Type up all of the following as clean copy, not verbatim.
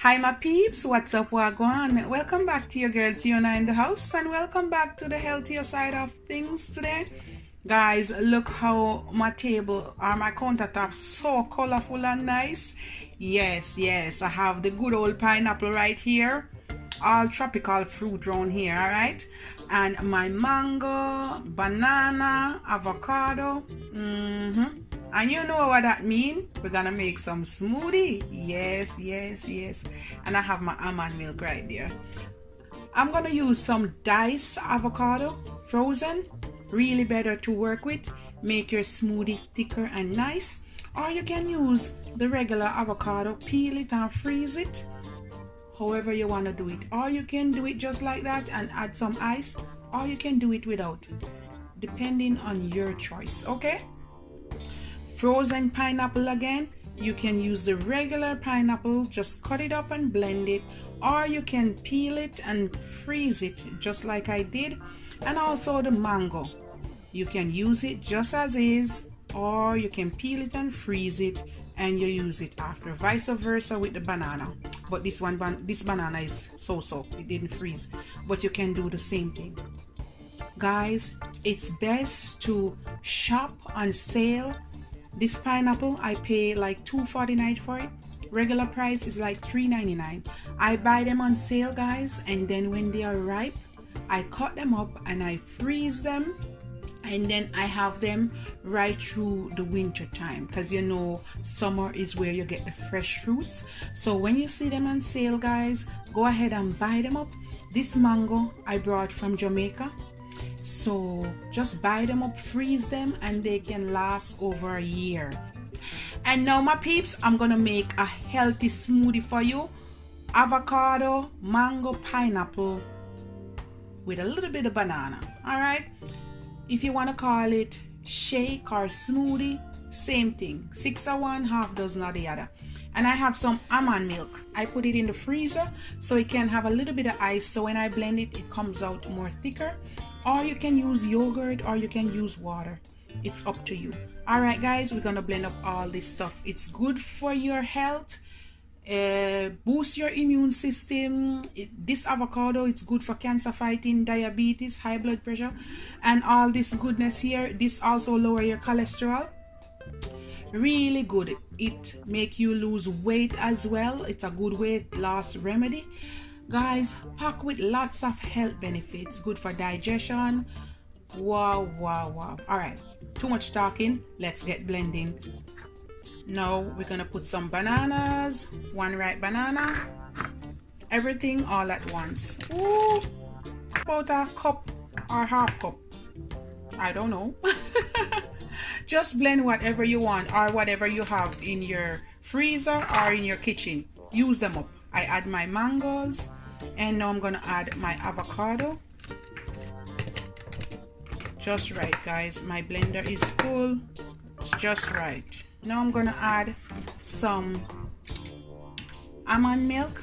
Hi my peeps, what's up, wagwan? Welcome back to your girl Tiona in the house, and welcome back to the healthier side of things today. Guys, look how my table or my countertop so colorful and nice. Yes, I have the good old pineapple right here, all tropical fruit around here, all right, and my mango, banana, avocado. And you know what that means? We're gonna make some smoothie. Yes. And I have my almond milk right there. I'm gonna use some diced avocado, frozen. Really better to work with. Make your smoothie thicker and nice. Or you can use the regular avocado, peel it and freeze it. However you want to do it. Or you can do it just like that and add some ice. Or you can do it without. Depending on your choice, okay? Frozen pineapple again, you can use the regular pineapple, just cut it up and blend it, or you can peel it and freeze it just like I did. And also the mango, you can use it just as is, or you can peel it and freeze it and you use it after, vice versa with the banana. But this banana is so it didn't freeze, but you can do the same thing. Guys, it's best to shop on sale. This pineapple, I pay like $2.49 for it. Regular price is like $3.99. I buy them on sale, guys, and then when they are ripe, I cut them up and I freeze them, and then I have them right through the winter time, because you know summer is where you get the fresh fruits. So when you see them on sale, guys, go ahead and buy them up. This mango I brought from Jamaica. So just buy them up, freeze them, and they can last over a year. And now my peeps, I'm gonna make a healthy smoothie for you. Avocado, mango, pineapple with a little bit of banana. All right, if you want to call it shake or smoothie, same thing. 6 of one, half dozen of the other. And I have some almond milk. I put it in the freezer so it can have a little bit of ice, so when I blend it, it comes out more thicker. Or you can use yogurt, or you can use water. It's up to you. All right, guys, we're gonna blend up all this stuff. It's good for your health, boost your immune system. This avocado, it's good for cancer fighting, diabetes, high blood pressure, and all this goodness here. This also lower your cholesterol. Really good. It make you lose weight as well. It's a good weight loss remedy. Guys, packed with lots of health benefits. Good for digestion. Wow. All right, too much talking. Let's get blending. Now we're gonna put some bananas. One ripe banana. Everything all at once. Ooh, about a cup or half cup. I don't know. Just blend whatever you want, or whatever you have in your freezer or in your kitchen. Use them up. I add my mangoes, and now I'm gonna add my avocado. Just right, guys. My blender is full. It's just right. Now I'm gonna add some almond milk.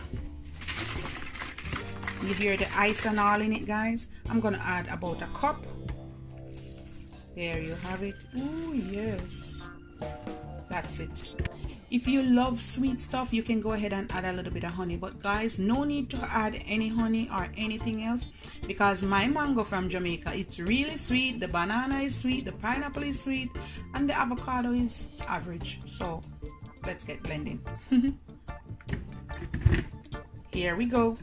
You hear the ice and all in it, guys. I'm gonna add about a cup. There you have it. Oh yes, that's it. If you love sweet stuff, you can go ahead and add a little bit of honey, but guys, no need to add any honey or anything else, because my mango from Jamaica, it's really sweet. The banana is sweet, the pineapple is sweet, and the avocado is average. So let's get blending. Here we go.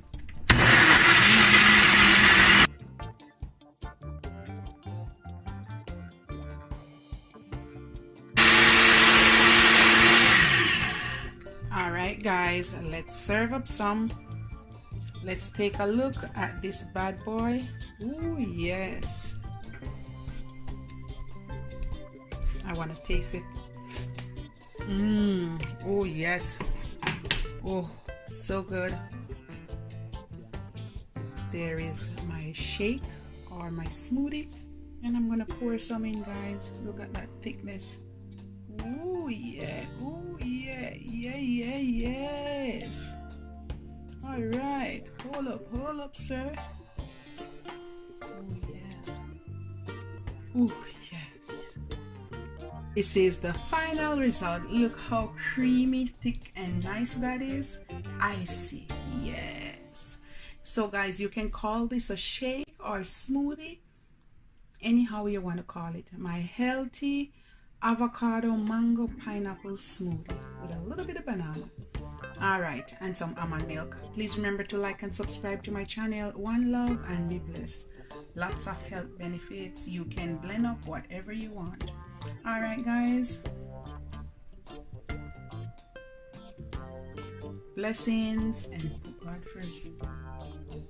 Alright guys, let's serve up some. Let's take a look at this bad boy. Oh yes, I want to taste it. Oh yes. Oh, so good. There is my shake or my smoothie, and I'm gonna pour some in, guys. Look at that thickness. Oh yeah, yes. All right, hold up, sir. Oh yeah. Oh yes. It says the final result. Look how creamy, thick, and nice that is. Icy. Yes. So guys, you can call this a shake or smoothie, anyhow you want to call it. My healthy avocado mango pineapple smoothie with a little bit of banana. All right, and some almond milk. Please remember to like and subscribe to my channel. One love and be blessed. Lots of health benefits. You can blend up whatever you want. All right, guys. Blessings and put God first.